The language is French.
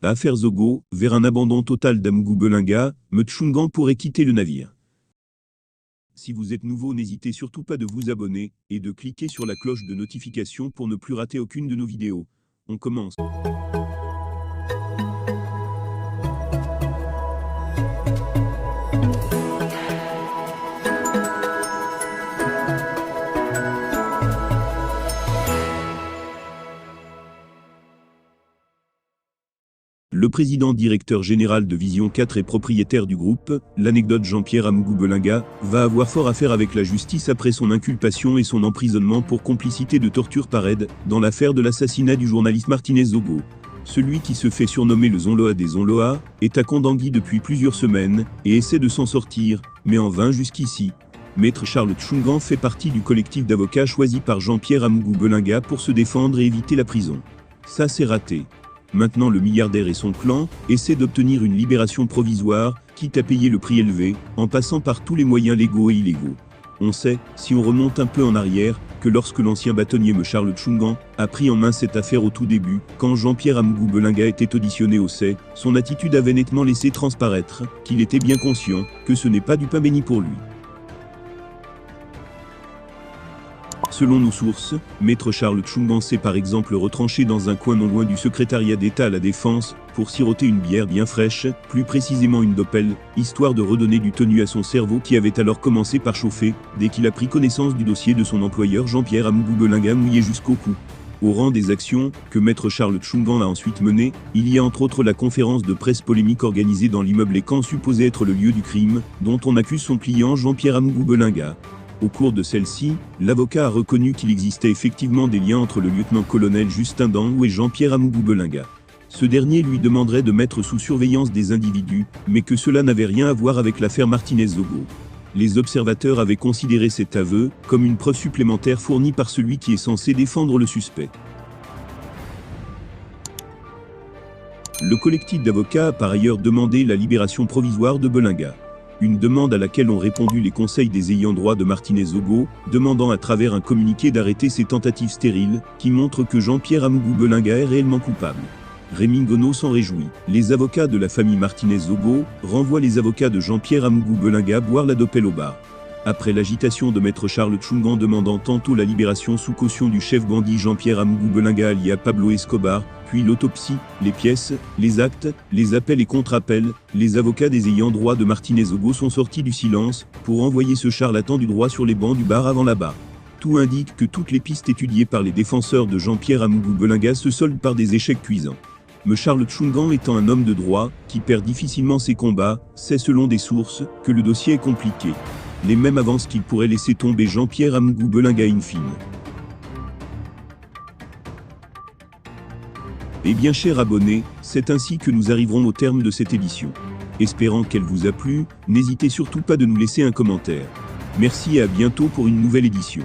Affaire Zogo, vers un abandon total d'Amgou Belinga, Mtchungan pourrait quitter le navire. Si vous êtes nouveau, n'hésitez surtout pas de vous abonner et de cliquer sur la cloche de notification pour ne plus rater aucune de nos vidéos. On commence. Le président directeur général de Vision 4 et propriétaire du groupe, l'anecdote Jean-Pierre Amgou Belinga, va avoir fort à faire avec la justice après son inculpation et son emprisonnement pour complicité de torture par aide, dans l'affaire de l'assassinat du journaliste Martinez Zogo. Celui qui se fait surnommer le Zonloa des Zonloa, est à Kandangui depuis plusieurs semaines, et essaie de s'en sortir, mais en vain jusqu'ici. Maître Charles Tchungan fait partie du collectif d'avocats choisi par Jean-Pierre Amgou Belinga pour se défendre et éviter la prison. Ça c'est raté. Maintenant le milliardaire et son clan essaient d'obtenir une libération provisoire, quitte à payer le prix élevé, en passant par tous les moyens légaux et illégaux. On sait, si on remonte un peu en arrière, que lorsque l'ancien bâtonnier M. Charles Tchungan a pris en main cette affaire au tout début, quand Jean-Pierre Amgou Belinga était auditionné au CEI, son attitude avait nettement laissé transparaître qu'il était bien conscient que ce n'est pas du pain béni pour lui. Selon nos sources, Maître Charles Tchungan s'est par exemple retranché dans un coin non loin du secrétariat d'État à la Défense, pour siroter une bière bien fraîche, plus précisément une Doppel, histoire de redonner du tenue à son cerveau qui avait alors commencé par chauffer, dès qu'il a pris connaissance du dossier de son employeur Jean-Pierre Amgou Belinga mouillé jusqu'au cou. Au rang des actions que Maître Charles Tchungan a ensuite menées, il y a entre autres la conférence de presse polémique organisée dans l'immeuble Écan supposé être le lieu du crime, dont on accuse son client Jean-Pierre Amgou Belinga. Au cours de celle-ci, l'avocat a reconnu qu'il existait effectivement des liens entre le lieutenant-colonel Justin Dangou et Jean-Pierre Amgou Belinga. Ce dernier lui demanderait de mettre sous surveillance des individus, mais que cela n'avait rien à voir avec l'affaire Martinez Zogo. Les observateurs avaient considéré cet aveu comme une preuve supplémentaire fournie par celui qui est censé défendre le suspect. Le collectif d'avocats a par ailleurs demandé la libération provisoire de Belinga. Une demande à laquelle ont répondu les conseils des ayants droit de Martinez Zogo, demandant à travers un communiqué d'arrêter ces tentatives stériles, qui montrent que Jean-Pierre Amgou Belinga est réellement coupable. Rémi Ngono s'en réjouit. Les avocats de la famille Martinez Zogo renvoient les avocats de Jean-Pierre Amgou Belinga boire la Doppel au bar. Après l'agitation de Maître Charles Tchungan demandant tantôt la libération sous caution du chef bandit Jean-Pierre Amgou Belinga alias Pablo Escobar, puis l'autopsie, les pièces, les actes, les appels et contre-appels, les avocats des ayants droit de Martinez Zogo sont sortis du silence pour envoyer ce charlatan du droit sur les bancs du bar avant la barre. Tout indique que toutes les pistes étudiées par les défenseurs de Jean-Pierre Amgou Belinga se soldent par des échecs cuisants. M. Charles Tchungan étant un homme de droit, qui perd difficilement ses combats, sait selon des sources, que le dossier est compliqué. Les mêmes avancent qu'il pourrait laisser tomber Jean-Pierre Amgou Belinga in fine. Et bien chers abonnés, c'est ainsi que nous arriverons au terme de cette édition. Espérant qu'elle vous a plu, n'hésitez surtout pas de nous laisser un commentaire. Merci et à bientôt pour une nouvelle édition.